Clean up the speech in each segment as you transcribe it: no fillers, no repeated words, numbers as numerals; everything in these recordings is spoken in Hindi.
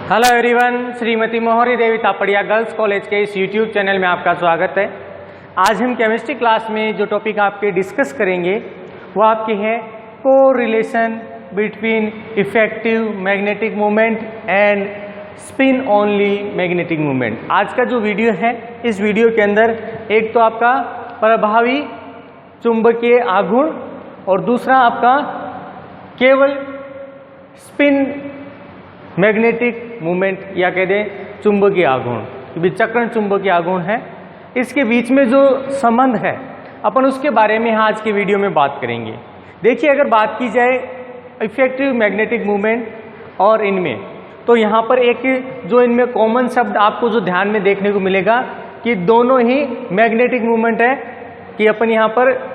हेलो एवरीवन, श्रीमती मोहरी देवी तापड़िया गर्ल्स कॉलेज के इस यूट्यूब चैनल में आपका स्वागत है। आज हम केमिस्ट्री क्लास में जो टॉपिक आपके डिस्कस करेंगे वो आपके है correlation between effective magnetic moment and spin only magnetic moment. आज का जो वीडियो है, इस वीडियो के अंदर एक तो आपका प्रभावी चुंबकीय आघूर्ण और दूसरा आपका केवल स्पिन मैग्नेटिक मूवमेंट या कह दें चुंबकीय आघूर्ण, चक्रण चुंबकीय आघूर्ण है, इसके बीच में जो संबंध है अपन उसके बारे में आज के वीडियो में बात करेंगे। देखिए, अगर बात की जाए इफेक्टिव मैग्नेटिक मूवमेंट और इनमें, तो यहाँ पर एक जो इनमें कॉमन शब्द आपको जो ध्यान में देखने को मिलेगा कि दोनों ही मैग्नेटिक मूवमेंट है, कि अपन यहाँ पर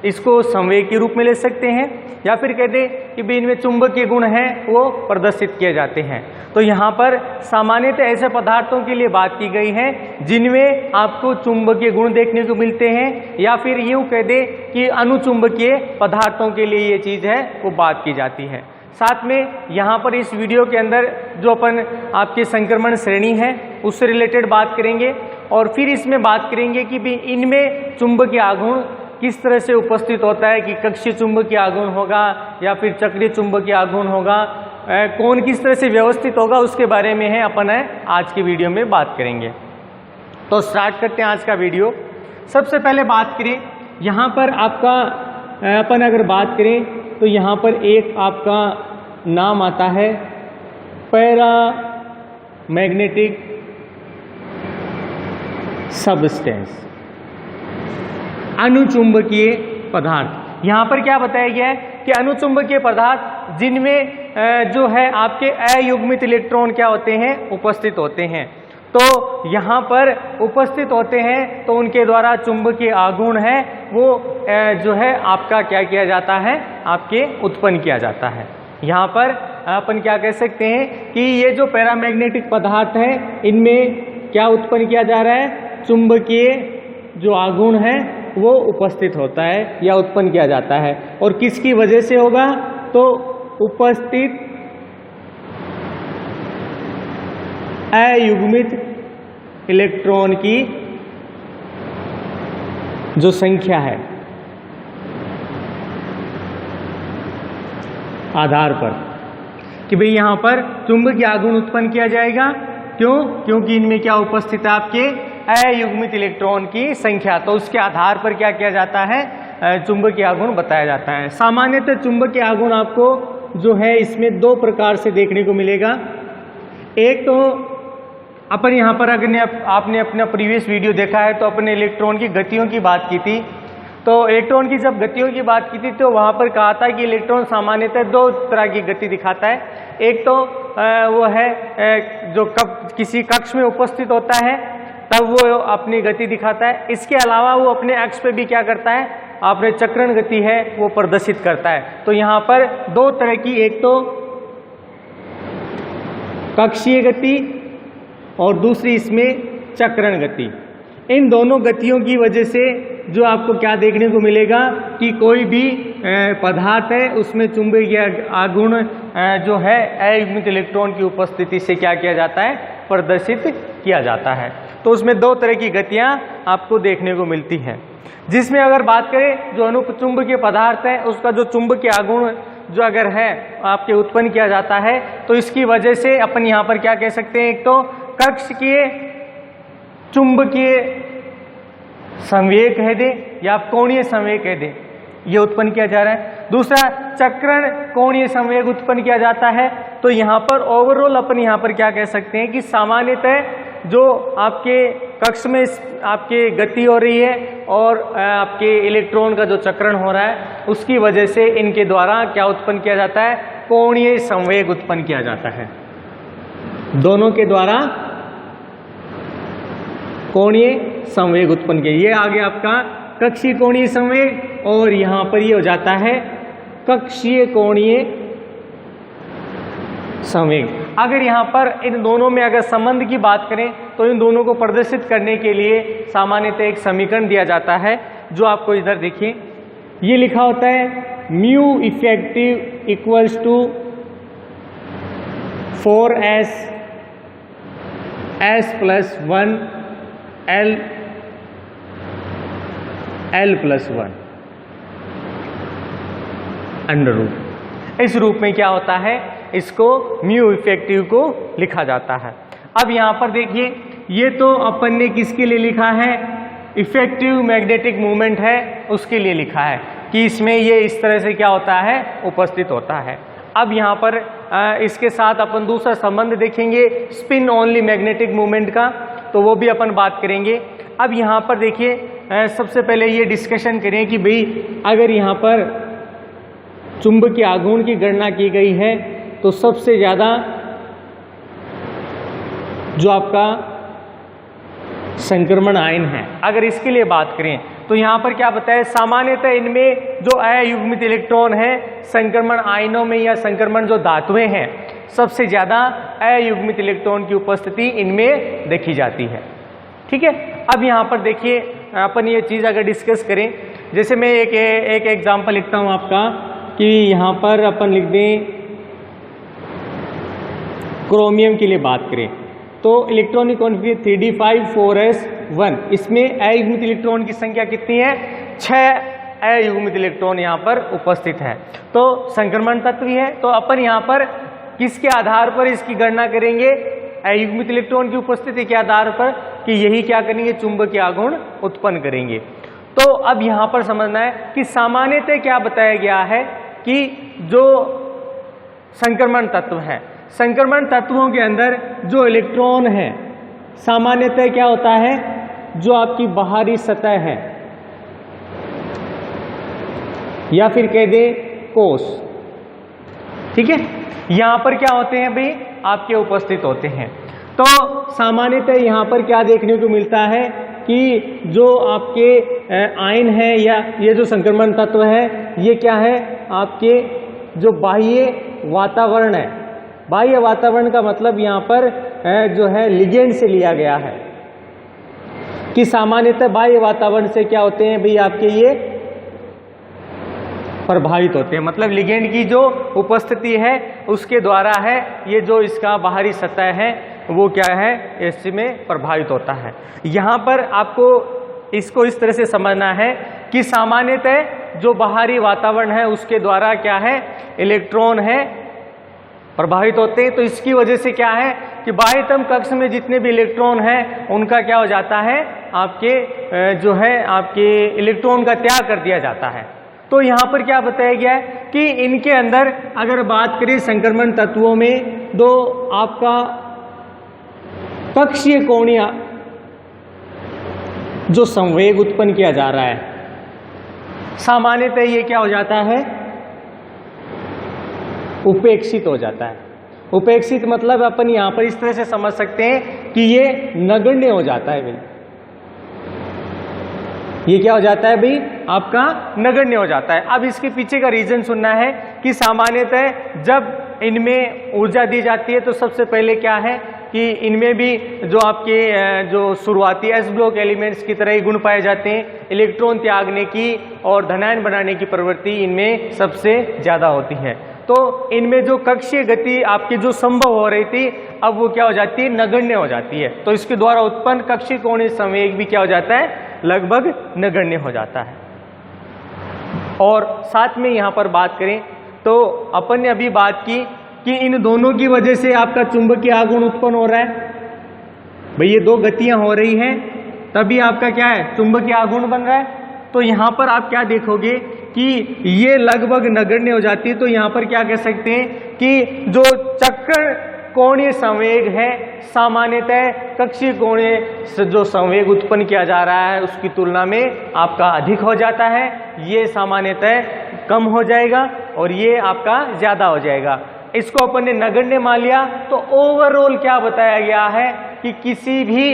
इसको संवेग के रूप में ले सकते हैं या फिर कह दें कि भी इनमें चुंबकीय गुण हैं वो प्रदर्शित किए जाते हैं। तो यहाँ पर सामान्यतः ऐसे पदार्थों के लिए बात की गई है जिनमें आपको चुंबकीय गुण देखने को मिलते हैं, या फिर यूँ कह दें कि अनुचुंबकीय पदार्थों के लिए ये चीज़ है वो बात की जाती है। साथ में यहाँ पर इस वीडियो के अंदर जो अपन आपके संक्रमण श्रेणी है उससे रिलेटेड बात करेंगे, और फिर इसमें बात करेंगे कि भी इनमें चुंबकीय आघूर्ण किस तरह से उपस्थित होता है, कि कक्षीय चुंबकीय आघूर्ण होगा या फिर चक्रीय चुंबकीय आघूर्ण होगा, कौन किस तरह से व्यवस्थित होगा, उसके बारे में है अपन आज की वीडियो में बात करेंगे। तो स्टार्ट करते हैं आज का वीडियो। सबसे पहले बात करें यहाँ पर आपका अपन अगर बात करें तो यहाँ पर एक आपका नाम आता है पैरा मैग्नेटिक सबस्टेंस, अनुचुंबकीय पदार्थ। यहाँ पर क्या बताया गया है कि अनुचुंबकीय पदार्थ जिनमें जो है आपके अयुग्मित इलेक्ट्रॉन क्या होते हैं, उपस्थित होते हैं। तो यहाँ पर उपस्थित होते हैं तो उनके द्वारा चुंबकीय आघूर्ण है वो जो है आपका क्या किया जाता है, आपके उत्पन्न किया जाता है। यहाँ पर अपन क्या कह सकते हैं कि ये जो पैरामैग्नेटिक पदार्थ है इनमें क्या उत्पन्न किया जा रहा है, चुंबकीय जो आघूर्ण है वो उपस्थित होता है या उत्पन्न किया जाता है। और किसकी वजह से होगा, तो उपस्थित अयुग्मित इलेक्ट्रॉन की जो संख्या है आधार पर, कि भाई यहां पर चुंबकीय आघूर्ण उत्पन्न किया जाएगा। क्योंकि इनमें क्या उपस्थित है, आपके अयुग्मित इलेक्ट्रॉन की संख्या, तो उसके आधार पर क्या किया जाता है, चुंबकीय आघूर्ण बताया जाता है। सामान्यतः चुंबकीय आघूर्ण आपको जो है इसमें दो प्रकार से देखने को मिलेगा। एक तो अपन यहाँ पर अगर आपने अपना प्रीवियस वीडियो देखा है तो अपने इलेक्ट्रॉन की गतियों की बात की थी। तो इलेक्ट्रॉन की जब गतियों की बात की थी तो वहाँ पर कहा था कि इलेक्ट्रॉन सामान्यतः दो तरह की गति दिखाता है। एक तो वो है जो किसी कक्ष में उपस्थित होता है तब वो अपनी गति दिखाता है। इसके अलावा वो अपने अक्ष पे भी क्या करता है, अपने चक्रण गति है वो प्रदर्शित करता है। तो यहाँ पर दो तरह की, एक तो कक्षीय गति और दूसरी इसमें चक्रण गति। इन दोनों गतियों की वजह से जो आपको क्या देखने को मिलेगा कि कोई भी पदार्थ है उसमें चुंबकीय आघूर्ण जो है अयुग्मित इलेक्ट्रॉन की उपस्थिति से क्या किया जाता है, प्रदर्शित किया जाता है। तो उसमें दो तरह की गतियां आपको देखने को मिलती हैं, जिसमें अगर बात करें जो अनुचुंबकीय पदार्थ है उसका जो चुंबकीय आघूर्ण जो अगर है आपके उत्पन्न किया जाता है, तो इसकी वजह से अपन यहाँ पर क्या कह सकते हैं, एक तो कक्षीय चुंबकीय संवेग कह दे या कोणीय संवेग कह दे, ये उत्पन्न किया जा रहा है। दूसरा चक्रण कोणीय संवेग उत्पन्न किया जाता है। तो यहाँ पर ओवरऑल अपन यहाँ पर क्या कह सकते हैं कि सामान्यतः जो आपके कक्ष में आपके गति हो रही है और आपके इलेक्ट्रॉन का जो चक्रण हो रहा है उसकी वजह से इनके द्वारा क्या उत्पन्न किया जाता है, कोणीय संवेग उत्पन्न किया जाता है। दोनों के द्वारा कोणीय संवेग उत्पन्न किया, ये आगे आपका कक्षीय कोणीय संवेग और यहाँ पर ये हो जाता है कक्षीय कोणीय संवेग। अगर यहाँ पर इन दोनों में अगर संबंध की बात करें तो इन दोनों को प्रदर्शित करने के लिए सामान्यतः एक समीकरण दिया जाता है, जो आपको इधर देखिए ये लिखा होता है mu effective equals to 4s s plus 1 l l plus 1 under root. इस रूप में क्या होता है, इसको म्यू इफेक्टिव को लिखा जाता है। अब यहां पर देखिए, ये तो अपन ने किसके लिए लिखा है, इफेक्टिव मैग्नेटिक मोमेंट है उसके लिए लिखा है कि इसमें ये इस तरह से क्या होता है, उपस्थित होता है। अब यहाँ पर इसके साथ अपन दूसरा संबंध देखेंगे स्पिन ओनली मैग्नेटिक मोमेंट का, तो वो भी अपन बात करेंगे। अब यहाँ पर देखिए, सबसे पहले ये डिस्कशन करें कि भाई अगर यहाँ पर चुंबकीय आघूर्ण की गणना की गई है तो सबसे ज़्यादा जो आपका संक्रमण आयन है, अगर इसके लिए बात करें तो यहाँ पर क्या बताया, सामान्यतः इनमें जो अयुग्मित इलेक्ट्रॉन है संक्रमण आयनों में या संक्रमण जो धातुएं हैं, सबसे ज़्यादा अयुग्मित इलेक्ट्रॉन की उपस्थिति इनमें देखी जाती है। ठीक है। अब यहाँ पर देखिए, अपन ये चीज़ अगर डिस्कस करें, जैसे मैं एक एग्जाम्पल लिखता हूँ आपका कि यहाँ पर अपन लिख दें क्रोमियम के लिए बात करें तो इलेक्ट्रॉनिक कॉन्फिगरेशन 3d5 4s1, इसमें अयुग्मित इलेक्ट्रॉन की संख्या कितनी है, 6 अयुग्मित इलेक्ट्रॉन यहाँ पर उपस्थित है, तो संक्रमण तत्व है। तो अपन यहाँ पर किसके आधार पर इसकी गणना करेंगे, अयुग्मित इलेक्ट्रॉन की उपस्थिति के आधार पर कि यही क्या करेंगे, चुंबकीय आघूर्ण उत्पन्न करेंगे। तो अब यहाँ पर समझना है कि सामान्यतः क्या बताया गया है कि जो संक्रमण तत्व है, संक्रमण तत्वों के अंदर जो इलेक्ट्रॉन है सामान्यतः क्या होता है, जो आपकी बाहरी सतह है या फिर कह दे कोष। ठीक है, यहां पर क्या होते हैं भाई, आपके उपस्थित होते हैं। तो सामान्यतः यहां पर क्या देखने को मिलता है कि जो आपके आयन है या ये जो संक्रमण तत्व है, ये क्या है, आपके जो बाह्य वातावरण है, बाह्य वातावरण का मतलब यहाँ पर जो है लिगेंड से लिया गया है कि सामान्यतः बाह्य वातावरण से क्या होते हैं भाई, आपके ये प्रभावित होते हैं, मतलब लिगेंड की जो उपस्थिति है उसके द्वारा है ये जो इसका बाहरी सतह है वो क्या है, इसमें प्रभावित होता है। यहाँ पर आपको इसको इस तरह से समझना है कि सामान्यतः जो बाहरी वातावरण है उसके द्वारा क्या है, इलेक्ट्रॉन है प्रभावित होते हैं। तो इसकी वजह से क्या है कि बाह्यतम कक्ष में जितने भी इलेक्ट्रॉन हैं उनका क्या हो जाता है, आपके जो है आपके इलेक्ट्रॉन का त्याग कर दिया जाता है। तो यहाँ पर क्या बताया गया है कि इनके अंदर अगर बात करें संक्रमण तत्वों में, तो आपका कक्षीय कोणीय जो संवेग उत्पन्न किया जा रहा है, सामान्यतः ये क्या हो जाता है, उपेक्षित हो जाता है। उपेक्षित मतलब अपन यहां पर इस तरह से समझ सकते हैं कि ये नगण्य हो जाता है भाई, ये क्या हो जाता है भाई, आपका नगण्य हो जाता है। अब इसके पीछे का रीजन सुनना है कि सामान्यतः जब इनमें ऊर्जा दी जाती है तो सबसे पहले क्या है कि इनमें भी जो आपके जो शुरुआती एस ब्लॉक एलिमेंट्स की तरह ही गुण पाए जाते हैं, इलेक्ट्रॉन त्यागने की और धनायन बनाने की प्रवृत्ति इनमें सबसे ज़्यादा होती है। तो इनमें जो कक्षीय गति आपकी जो संभव हो रही थी, अब वो क्या हो जाती है, नगण्य हो जाती है। तो इसके द्वारा उत्पन्न कक्षीय कोणीय संवेग भी क्या हो जाता है, लगभग नगण्य हो जाता है। और साथ में यहाँ पर बात करें तो अपन ने अभी बात की कि इन दोनों की वजह से आपका चुंबकीय आघूर्ण उत्पन्न हो रहा है भाई, ये दो गतियां हो रही हैं तभी आपका क्या है, चुंबकीय आघूर्ण बन रहा है। तो यहाँ पर आप क्या देखोगे कि ये लगभग नगण्य हो जाती है। तो यहाँ पर क्या कह सकते हैं कि जो चक्र कोणीय संवेग है सामान्यतः कक्षीय कोणीय से जो संवेग उत्पन्न किया जा रहा है उसकी तुलना में आपका अधिक हो जाता है, ये सामान्यतः कम हो जाएगा और ये आपका ज़्यादा हो जाएगा। इसको अपन ने नगण्य मान लिया। तो ओवरऑल क्या बताया गया है कि किसी भी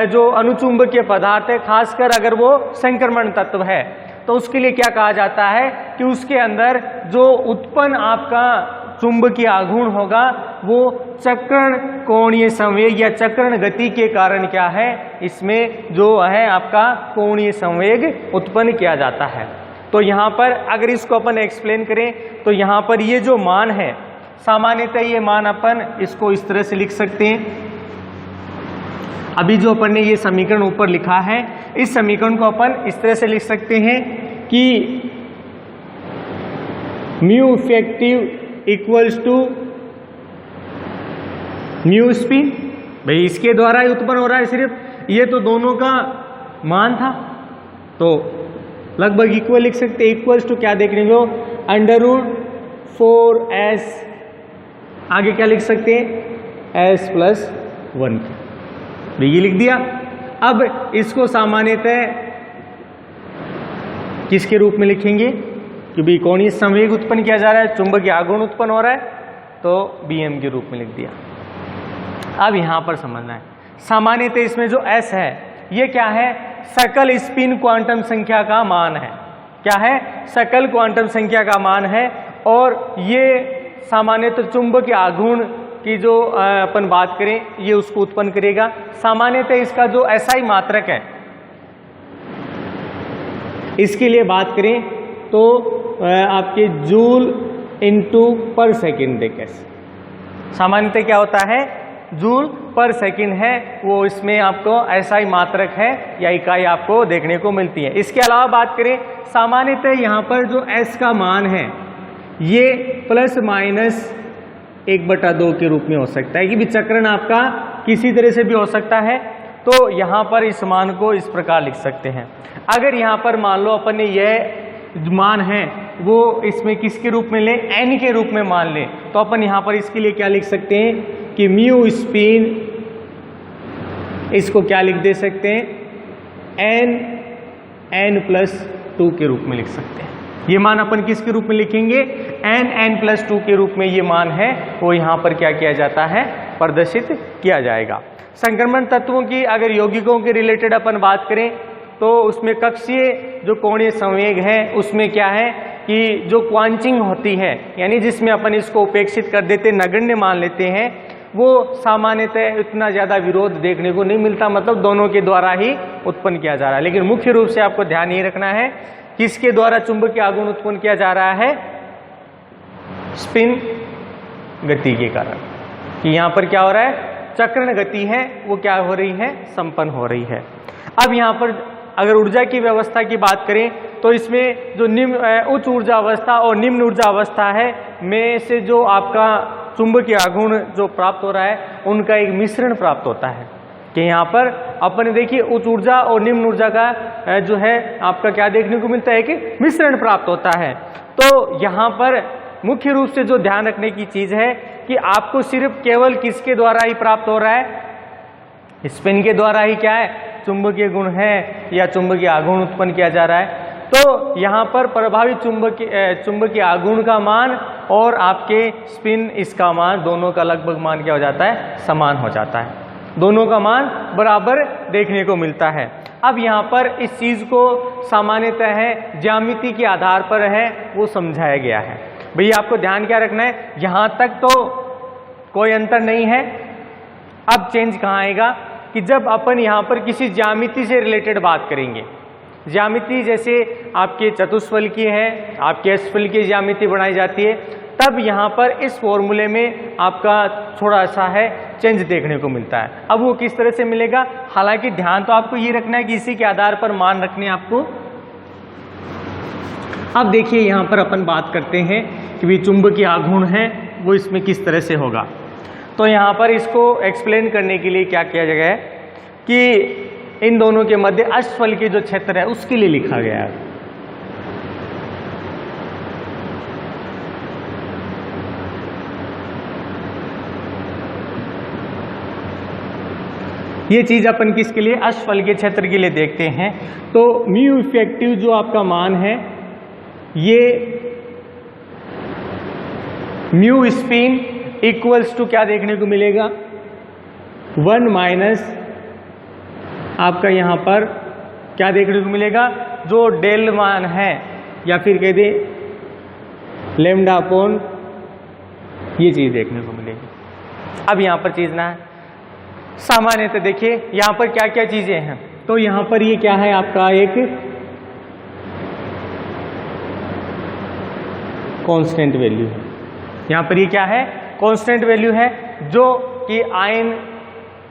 जो अनुचुंबकीय पदार्थ है, खासकर अगर वो संक्रमण तत्व है, तो उसके लिए क्या कहा जाता है कि उसके अंदर जो उत्पन्न आपका चुंबकीय आघूर्ण होगा वो चक्रण कोणीय संवेग या चक्रण गति के कारण क्या है, इसमें जो है आपका कोणीय संवेग उत्पन्न किया जाता है। तो यहाँ पर अगर इसको अपन एक्सप्लेन करें तो यहाँ पर ये जो मान है सामान्यतः ये मान अपन इसको इस तरह से लिख सकते हैं। अभी जो अपन ने ये समीकरण ऊपर लिखा है, इस समीकरण को अपन इस तरह से लिख सकते हैं कि mu effective equals to mu spin. भाई इसके द्वारा ही उत्पन्न हो रहा है, सिर्फ ये तो दोनों का मान था, तो लगभग इक्वल लिख सकते हैं। इक्वल्स टू क्या देखने को, √4s, आगे क्या लिख सकते हैं, s+1, ये लिख दिया। अब इसको सामान्यतः किसके रूप में लिखेंगे, क्योंकि कोणीय संवेग उत्पन्न किया जा रहा है, चुंबकीय आघूर्ण उत्पन्न हो रहा है, तो bm के रूप में लिख दिया। अब यहां पर समझना है, सामान्यतः इसमें जो s है ये क्या है, सकल स्पिन क्वांटम संख्या का मान है। क्या है, सकल क्वांटम संख्या का मान है, और ये सामान्यतः चुंबकीय आघूर्ण की जो अपन बात करें ये उसको उत्पन्न करेगा। सामान्यतः इसका जो SI मात्रक है, इसके लिए बात करें तो आपके जूल इंटू पर सेकेंड देखें, सामान्यतः क्या होता है, जूल पर सेकेंड है, वो इसमें आपको SI मात्रक है या इकाई आपको देखने को मिलती है। इसके अलावा बात करें, सामान्यतः यहाँ पर जो S का मान है ये ±1/2 के रूप में हो सकता है, कि विचक्रण आपका किसी तरह से भी हो सकता है। तो यहाँ पर इस मान को इस प्रकार लिख सकते हैं। अगर यहाँ पर मान लो अपन ने यह मान है वो इसमें किसके रूप में ले, n के रूप में मान ले, तो अपन यहाँ पर इसके लिए क्या लिख सकते हैं कि म्यू स्पिन, इसको क्या लिख दे सकते हैं, n+2 के रूप में लिख सकते हैं। ये मान अपन किसके रूप में लिखेंगे, n+2 के रूप में ये मान है वो यहाँ पर क्या किया जाता है, प्रदर्शित किया जाएगा। संक्रमण तत्वों की अगर यौगिकों के रिलेटेड अपन बात करें तो उसमें कक्षीय जो कोणीय संवेग है उसमें क्या है कि जो क्वांचिंग होती है, यानी जिसमें अपन इसको उपेक्षित कर देते, नगण्य मान लेते हैं, वो सामान्यतः इतना ज़्यादा विरोध देखने को नहीं मिलता, मतलब दोनों के द्वारा ही उत्पन्न किया जा रहा है। लेकिन मुख्य रूप से आपको ध्यान ये रखना है किसके द्वारा चुंबकीय आघूर्ण उत्पन्न किया जा रहा है, स्पिन गति के कारण, कि यहाँ पर क्या हो रहा है, चक्रण गति है वो क्या हो रही है, संपन्न हो रही है। अब यहाँ पर अगर ऊर्जा की व्यवस्था की बात करें तो इसमें जो उच्च ऊर्जा अवस्था और निम्न ऊर्जा अवस्था है में से जो आपका चुंबकीय आघूर्ण जो प्राप्त हो रहा है उनका एक मिश्रण प्राप्त होता है, कि यहाँ पर अपन देखिए उच्च ऊर्जा और निम्न ऊर्जा का जो है आपका क्या देखने को मिलता है कि मिश्रण प्राप्त होता है। तो यहाँ पर मुख्य रूप से जो ध्यान रखने की चीज है कि आपको सिर्फ केवल किसके द्वारा ही प्राप्त हो रहा है, स्पिन के द्वारा ही क्या है, चुंबकीय गुण है या चुंबकीय आघूर्ण उत्पन्न किया जा रहा है। तो यहाँ पर प्रभावित चुंबकीय आघूर्ण का मान और आपके स्पिन इसका मान, दोनों का लगभग मान क्या हो जाता है, समान हो जाता है, दोनों का मान बराबर देखने को मिलता है। अब यहाँ पर इस चीज को सामान्यतः है ज्यामिति के आधार पर है वो समझाया गया है। भैया आपको ध्यान क्या रखना है, यहाँ तक तो कोई अंतर नहीं है। अब चेंज कहाँ आएगा कि जब अपन यहाँ पर किसी ज्यामिति से रिलेटेड बात करेंगे, ज्यामिति जैसे आपके चतुष्फलकीय है, आपके अष्टफलकीय ज्यामिति बनाई जाती है, तब यहाँ पर इस फॉर्मूले में आपका थोड़ा सा है चेंज देखने को मिलता है। अब वो किस तरह से मिलेगा, हालांकि ध्यान तो आपको ये रखना है कि इसी के आधार पर मान रखने आपको। अब देखिए यहाँ पर अपन बात करते हैं कि भी चुंबकीय आघूर्ण है वो इसमें किस तरह से होगा। तो यहाँ पर इसको एक्सप्लेन करने के लिए क्या किया गया है कि इन दोनों के मध्य अष्टफलकीय जो क्षेत्र है उसके लिए लिखा गया है। ये चीज अपन किसके लिए, अष्टफलकीय क्षेत्र के लिए देखते हैं। तो म्यू इफेक्टिव जो आपका मान है ये म्यू स्पिन इक्वल्स टू क्या देखने को मिलेगा, 1 माइनस आपका यहाँ पर क्या देखने को मिलेगा, जो डेल मान है या फिर कह दे लैम्डा अपॉन, ये चीज देखने को मिलेगी। अब यहाँ पर चीज ना है सामान्यतः देखिए यहाँ पर क्या क्या चीजें हैं। तो यहाँ पर ये क्या है आपका एक कांस्टेंट वैल्यू है, यहाँ पर ये क्या है, कांस्टेंट वैल्यू है, जो कि आयन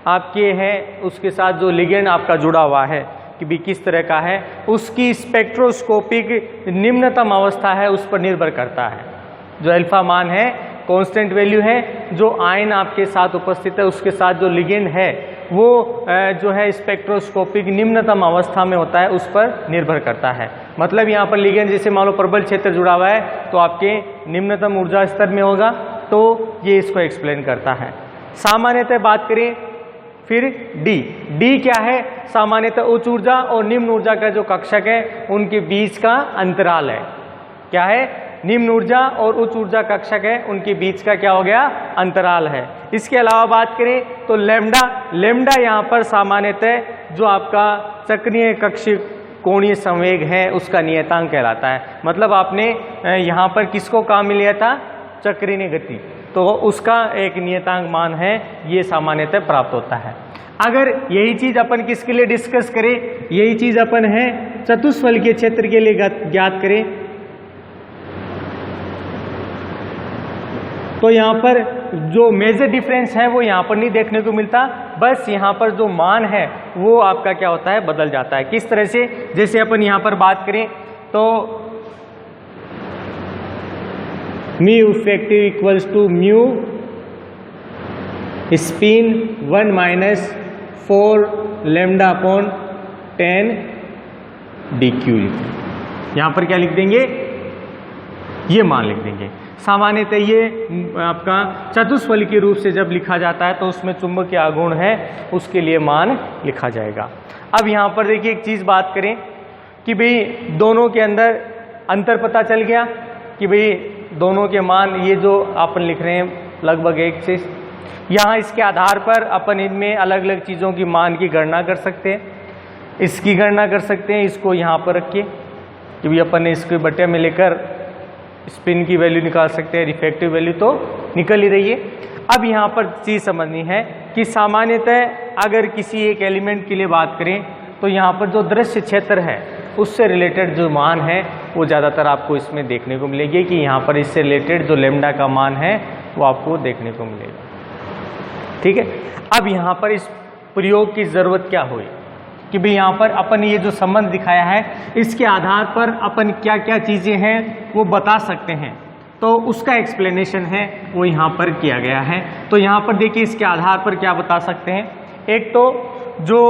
आपके है उसके साथ जो लिगेंड आपका जुड़ा हुआ है कि भी किस तरह का है, उसकी स्पेक्ट्रोस्कोपिक निम्नतम अवस्था है उस पर निर्भर करता है। जो अल्फा मान है कांस्टेंट वैल्यू है, जो आयन आपके साथ उपस्थित है उसके साथ जो लिगेंड है वो जो है स्पेक्ट्रोस्कोपिक निम्नतम अवस्था में होता है, उस पर निर्भर करता है। मतलब यहाँ पर लिगेंड जैसे मान लो प्रबल क्षेत्र जुड़ा हुआ है तो आपके निम्नतम ऊर्जा स्तर में होगा, तो ये इसको एक्सप्लेन करता है। सामान्यतः बात करें फिर डी क्या है, सामान्यतः उच्च ऊर्जा और निम्न ऊर्जा का जो कक्षक है उनके बीच का अंतराल है। क्या है, निम्न ऊर्जा और उच्च ऊर्जा कक्षक है उनके बीच का क्या हो गया, अंतराल है। इसके अलावा बात करें तो लेमडा यहाँ पर सामान्यतः जो आपका चक्रीय कक्षीय कोणीय संवेग है उसका नियतांक कहलाता है। मतलब आपने यहाँ पर किसको काम में लिया था, चक्रीय गति, तो उसका एक नियतांक मान है, ये सामान्यतः प्राप्त होता है। अगर यही चीज अपन किसके लिए डिस्कस करें, यही चीज अपन है चतुष्फलकीय क्षेत्र के लिए ज्ञात करें, तो यहाँ पर जो मेजर डिफरेंस है वो यहाँ पर नहीं देखने को मिलता, बस यहाँ पर जो मान है वो आपका क्या होता है, बदल जाता है। किस तरह से, जैसे अपन यहाँ पर बात करें तो mu effective equals to mu spin 1 minus 4 lambda upon 10 dq। यहाँ पर क्या लिख देंगे, ये मान लिख देंगे। सामान्यतः ये आपका चतुष्फलकीय रूप से जब लिखा जाता है तो उसमें चुंबकीय आघूर्ण है उसके लिए मान लिखा जाएगा। अब यहाँ पर देखिए एक चीज़ बात करें कि भाई दोनों के अंदर अंतर पता चल गया कि भाई दोनों के मान ये जो अपन लिख रहे हैं लगभग एक से, यहाँ इसके आधार पर अपन इनमें अलग अलग चीज़ों की मान की गणना कर सकते हैं। इसकी गणना कर सकते हैं, इसको यहाँ पर रखिए कि भाई अपन ने इसके बटे में लेकर स्पिन की वैल्यू निकाल सकते हैं, रिफ्रैक्टिव वैल्यू तो निकल ही रही है। अब यहाँ पर चीज़ समझनी है कि सामान्यतः अगर किसी एक एलिमेंट के लिए बात करें तो यहाँ पर जो दृश्य क्षेत्र है उससे रिलेटेड जो मान है वो ज़्यादातर आपको इसमें देखने को मिलेगी कि यहाँ पर इससे रिलेटेड जो लेमडा का मान है वो आपको देखने को मिलेगा। ठीक है, अब यहाँ पर इस प्रयोग की ज़रूरत क्या हुई कि भाई यहाँ पर अपन ये जो संबंध दिखाया है इसके आधार पर अपन क्या क्या चीज़ें हैं वो बता सकते हैं, तो उसका एक्सप्लेनेशन है वो यहाँ पर किया गया है। तो यहाँ पर देखिए इसके आधार पर क्या बता सकते हैं, एक तो जो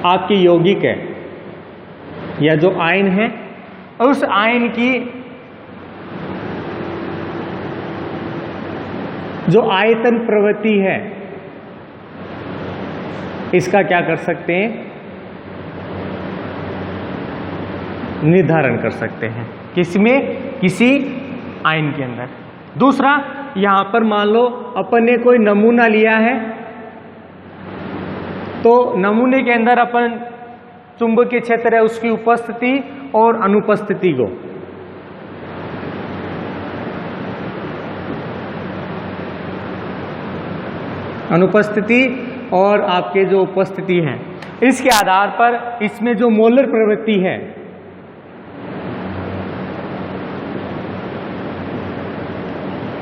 आपकी यौगिक है या जो आयन है उस आयन की जो आयतन प्रवृत्ति है इसका क्या कर सकते हैं, निर्धारण कर सकते हैं। किसमें, किसी आयन के अंदर। दूसरा, यहां पर मान लो अपन ने कोई नमूना लिया है तो नमूने के अंदर अपन चुंबकीय क्षेत्र है उसकी उपस्थिति और अनुपस्थिति को और आपके जो उपस्थिति है इसके आधार पर इसमें जो मोलर प्रवृत्ति है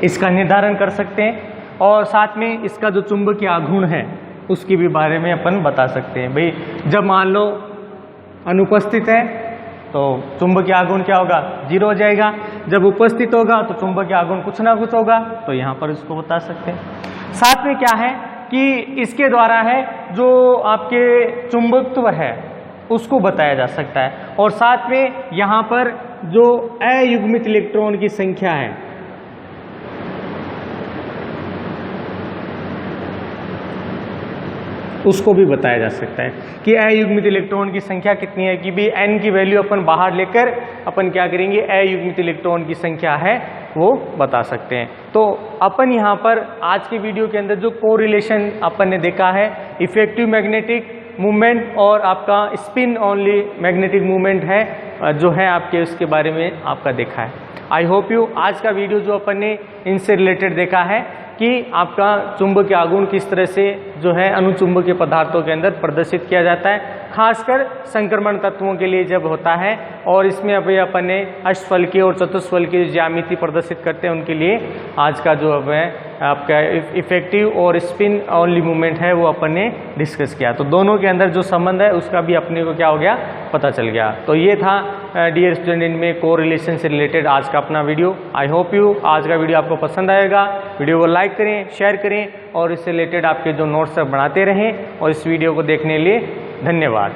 इसका निर्धारण कर सकते हैं और साथ में इसका जो चुंबकीय आघूर्ण है उसके भी बारे में अपन बता सकते हैं। भाई जब मान लो अनुपस्थित है तो चुंबकीय आघूर्ण क्या होगा, 0 हो जाएगा। जब उपस्थित होगा तो चुंबकीय आघूर्ण कुछ ना कुछ होगा, तो यहाँ पर इसको बता सकते हैं। साथ में क्या है कि इसके द्वारा है जो आपके चुंबकत्व है उसको बताया जा सकता है, और साथ में यहाँ पर जो अयुग्मित इलेक्ट्रॉन की संख्या है उसको भी बताया जा सकता है कि अयुग्मित इलेक्ट्रॉन की संख्या कितनी है, कि भी n की वैल्यू अपन बाहर लेकर अपन क्या करेंगे, अयुग्मित इलेक्ट्रॉन की संख्या है वो बता सकते हैं। तो अपन यहाँ पर आज के वीडियो के अंदर जो कोरिलेशन अपन ने देखा है, इफेक्टिव मैग्नेटिक मूवमेंट और आपका स्पिन ओनली मैग्नेटिक मूवमेंट है जो है आपके, उसके बारे में आपका देखा है। आई होप यू आज का वीडियो जो अपन ने इनसे रिलेटेड देखा है कि आपका चुंबकीय आघूर्ण किस तरह से जो है अनुचुंबकीय पदार्थों के अंदर प्रदर्शित किया जाता है, खासकर संक्रमण तत्वों के लिए जब होता है। और इसमें अभी अपन ने अष्टफलकीय और चतुष्फलकीय ज्यामिति प्रदर्शित करते हैं उनके लिए आज का जो अब है आपका इफेक्टिव और स्पिन ओनली मूवमेंट है वो अपन ने डिस्कस किया। तो दोनों के अंदर जो संबंध है उसका भी अपने को क्या हो गया, पता चल गया। तो ये था डियर स्टूडेंट इनमें कोरिलेशन से रिलेटेड आज का अपना वीडियो। आई होप यू आज का वीडियो आपको पसंद आएगा। वीडियो को लाइक करें, शेयर करें और इससे रिलेटेड आपके जो नोट्स सब बनाते रहें। और इस वीडियो को देखने के लिए धन्यवाद।